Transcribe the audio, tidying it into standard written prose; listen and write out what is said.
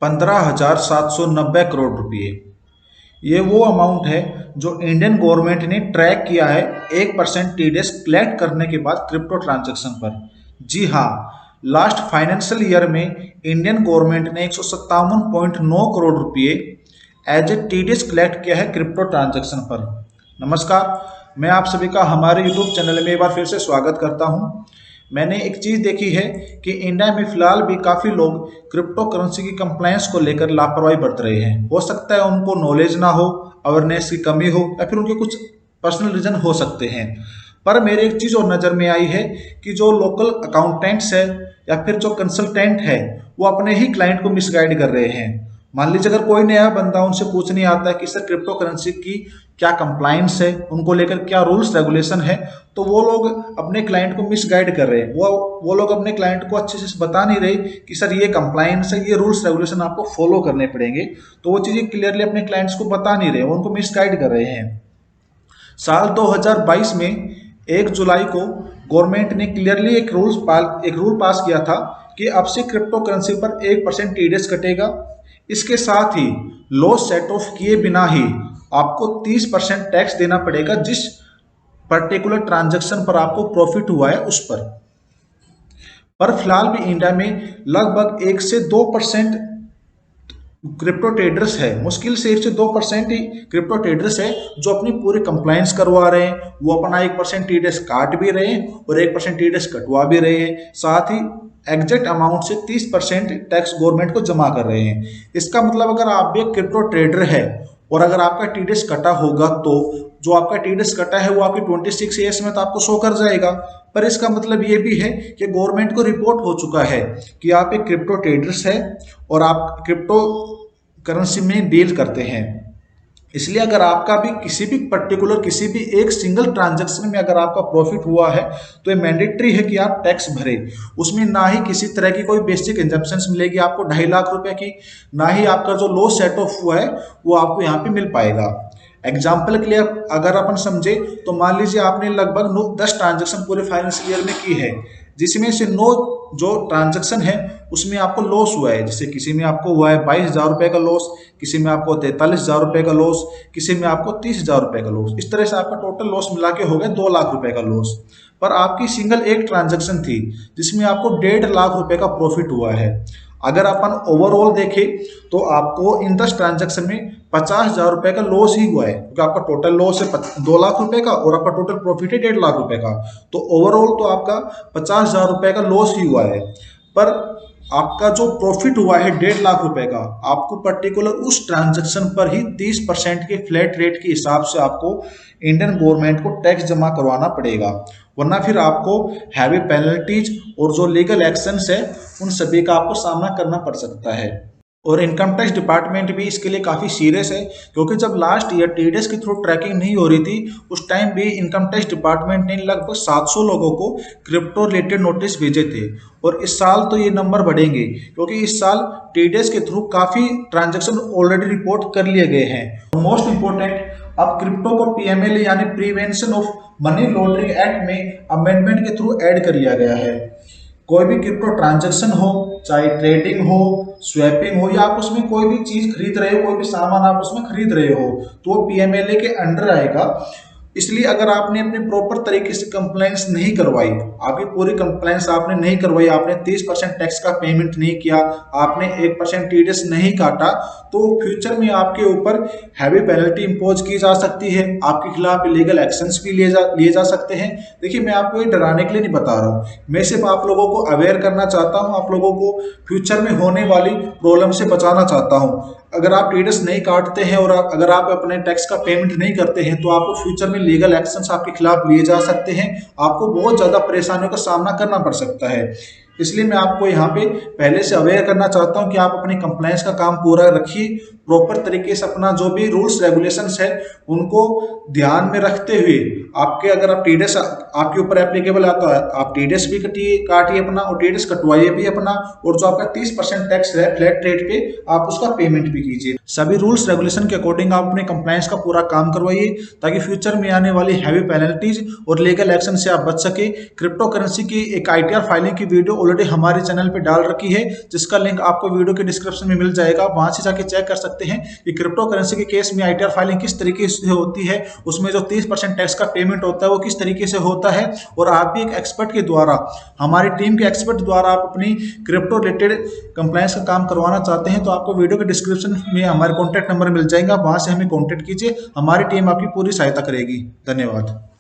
15,790 करोड़ रुपये। ये वो अमाउंट है जो इंडियन गवर्नमेंट ने ट्रैक किया है 1% टीडीएस कलेक्ट करने के बाद क्रिप्टो ट्रांजैक्शन पर। जी हाँ, लास्ट फाइनेंशियल ईयर में इंडियन गवर्नमेंट ने 157.9 करोड़ रुपये एज ए टीडीएस कलेक्ट किया है क्रिप्टो ट्रांजैक्शन पर। नमस्कार, मैं आप सभी का हमारे यूट्यूब चैनल में एक बार फिर से स्वागत करता हूं। मैंने एक चीज़ देखी है कि इंडिया में फिलहाल भी काफ़ी लोग क्रिप्टो करेंसी की कंप्लायंस को लेकर लापरवाही बरत रहे हैं। हो सकता है उनको नॉलेज ना हो, अवेयरनेस की कमी हो, या फिर उनके कुछ पर्सनल रीजन हो सकते हैं। पर मेरे एक चीज़ और नज़र में आई है कि जो लोकल अकाउंटेंट्स है या फिर जो कंसल्टेंट है वो अपने ही क्लाइंट को मिसगाइड कर रहे हैं। मान लीजिए अगर कोई नया बंदा उनसे पूछने आता है कि सर क्रिप्टो करेंसी की क्या कंप्लायंस है, उनको लेकर क्या रूल्स रेगुलेशन है, तो वो लोग अपने क्लाइंट को मिसगाइड कर रहे हैं। वो लोग अपने क्लाइंट को अच्छे से बता नहीं रहे कि सर ये कंप्लायंस है, ये रूल्स रेगुलेशन आपको फॉलो करने पड़ेंगे। तो वो चीज़ें क्लियरली अपने क्लाइंट्स को बता नहीं रहे, वो उनको मिसगाइड कर रहे हैं। साल 2022 में 1 जुलाई को गवर्नमेंट ने क्लियरली एक रूल पास किया था कि अब से क्रिप्टो करेंसी पर 1% टीडीएस कटेगा। इसके साथ ही लॉस सेट ऑफ किए बिना ही आपको 30% टैक्स देना पड़ेगा जिस पर्टिकुलर ट्रांजैक्शन पर आपको प्रॉफिट हुआ है उस पर फिलहाल भी इंडिया में लगभग 1 से 2% क्रिप्टो ट्रेडर्स है, मुश्किल से 1 से 2% ही क्रिप्टो ट्रेडर्स है जो अपनी पूरी कंप्लायंस करवा रहे हैं। वो अपना 1% टीडीएस काट भी रहे हैं और 1% टीडीएस कटवा भी रहे हैं, साथ ही एग्जैक्ट अमाउंट से 30% टैक्स गवर्नमेंट को जमा कर रहे हैं। इसका मतलब अगर आप भी एक क्रिप्टो ट्रेडर है और अगर आपका टीडीएस कटा होगा तो जो आपका टीडीएस कटा है वो आपकी 26 ईयर्स में तो आपको शो कर जाएगा। पर इसका मतलब ये भी है कि गवर्नमेंट को रिपोर्ट हो चुका है कि आप एक क्रिप्टो ट्रेडर्स है और आप क्रिप्टो करेंसी में डील करते हैं। इसलिए अगर आपका भी किसी भी एक सिंगल ट्रांजैक्शन में अगर आपका प्रॉफिट हुआ है तो ये मैंडेटरी है कि आप टैक्स भरें। उसमें ना ही किसी तरह की कोई बेसिक एग्जम्पशंस मिलेगी आपको 2.5 लाख रुपए की, ना ही आपका जो लॉस सेट ऑफ हुआ है वो आपको यहाँ पे मिल पाएगा। एग्जाम्पल के लिए अगर अपन समझे तो मान लीजिए आपने लगभग 10 ट्रांजैक्शन पूरे फाइनेंशियल ईयर में की है, जिसमें से 9 जो ट्रांजैक्शन है उसमें आपको लॉस हुआ है। जैसे किसी में आपको हुआ है 22,000 रुपये का लॉस, किसी में आपको 43,000 रुपये का लॉस, किसी में आपको 30,000 रुपये का लॉस। इस तरह से आपका टोटल लॉस मिला के हो गया 2 लाख रुपए का लॉस। पर आपकी सिंगल एक ट्रांजैक्शन थी जिसमें आपको 1.5 लाख रुपए का प्रॉफिट हुआ है। अगर अपन ओवरऑल देखें तो आपको इन 10 ट्रांजैक्शन में 50,000 रुपये का लॉस ही हुआ है, क्योंकि आपका टोटल लॉस है 2 लाख रुपए का और आपका टोटल प्रॉफिट है 1.5 लाख रुपए का। तो ओवरऑल तो आपका 50,000 रुपये का लॉस ही हुआ है। पर आपका जो प्रॉफिट हुआ है 1.5 लाख रुपए का, आपको पर्टिकुलर उस ट्रांजैक्शन पर ही 30% के फ्लैट रेट के हिसाब से आपको इंडियन गवर्नमेंट को टैक्स जमा करवाना पड़ेगा, वरना फिर आपको हैवी पेनल्टीज और जो लीगल एक्शंस है उन सभी का आपको सामना करना पड़ सकता है। और इनकम टैक्स डिपार्टमेंट भी इसके लिए काफ़ी सीरियस है, क्योंकि जब लास्ट ईयर टीडीएस के थ्रू ट्रैकिंग नहीं हो रही थी उस टाइम भी इनकम टैक्स डिपार्टमेंट ने लगभग 700 लोगों को क्रिप्टो रिलेटेड नोटिस भेजे थे। और इस साल तो ये नंबर बढ़ेंगे, क्योंकि इस साल टीडीएस के थ्रू काफ़ी ट्रांजैक्शन ऑलरेडी रिपोर्ट कर लिए गए हैं। मोस्ट इंपॉर्टेंट, अब क्रिप्टो को पीएमएल यानी prevention of money laundering act में अमेंडमेंट के थ्रू ऐड कर लिया गया है। कोई भी क्रिप्टो ट्रांजैक्शन हो, चाहे ट्रेडिंग हो, स्वैपिंग हो, या आप उसमें कोई भी चीज खरीद रहे हो, कोई भी सामान आप उसमें खरीद रहे हो, तो वो पीएमएलए के अंडर आएगा। इसलिए अगर आपने अपने प्रॉपर तरीके से कंप्लायंस नहीं करवाई, आपकी पूरी कंप्लायंस आपने नहीं करवाई, आपने 30% टैक्स का पेमेंट नहीं किया, आपने 1% टीडीएस नहीं काटा, तो फ्यूचर में आपके ऊपर हैवी पेनल्टी इंपोज की जा सकती है, आपके खिलाफ लीगल एक्शंस भी लिए जा सकते हैं। देखिए, मैं आपको ये डराने के लिए नहीं बता रहा हूँ, मैं सिर्फ आप लोगों को अवेयर करना चाहता हूँ, आप लोगों को फ्यूचर में होने वाली प्रॉब्लम से बचाना चाहता हूँ। अगर आप टीडीएस नहीं काटते हैं और अगर आप अपने टैक्स का पेमेंट नहीं करते हैं तो आपको फ्यूचर में लीगल एक्शंस आपके खिलाफ लिए जा सकते हैं, आपको बहुत ज़्यादा परेशानियों का सामना करना पड़ सकता है। इसलिए मैं आपको यहाँ पे पहले से अवेयर करना चाहता हूँ कि आप अपनी कंप्लायंस का काम पूरा रखिए, प्रॉपर तरीके से अपना जो भी रूल्स रेगुलेशंस है उनको ध्यान में रखते हुए आपके, अगर आप टीडीएस आपके ऊपर एप्लीकेबल आता है, आप टीडीएस भी काटिए अपना, और टीडीएस कटवाइए भी अपना, और जो आपका 30% टैक्स है फ्लैट रेट पे आप उसका पेमेंट भी कीजिए। सभी रूल्स रेगुलेशन के अकॉर्डिंग आप अपने कंप्लायंस का पूरा काम करवाइए, ताकि फ्यूचर में आने वाली हैवी पेनल्टीज और लीगल एक्शन से आप बच सके। क्रिप्टो करेंसी की एक आईटीआर फाइलिंग की वीडियो ऑलरेडी हमारे चैनल पे डाल रखी है, जिसका लिंक आपको वीडियो के डिस्क्रिप्शन में मिल जाएगा, वहां से जाके चेक कर सकते हैं कि क्रिप्टो करेंसी के केस में आईटीआर फाइलिंग किस तरीके से होती है, उसमें जो 30% टैक्स का पेमेंट होता है वो किस तरीके से होता है। और आप भी एक एक्सपर्ट के द्वारा, हमारी टीम के एक्सपर्ट द्वारा आप अपनी क्रिप्टो रिलेटेड कंप्लायंस का काम करवाना चाहते हैं, तो आपको वीडियो के डिस्क्रिप्शन में हमारे कॉन्टैक्ट नंबर मिल जाएगा, वहां से हमें कॉन्टैक्ट कीजिए, हमारी टीम आपकी पूरी सहायता करेगी। धन्यवाद।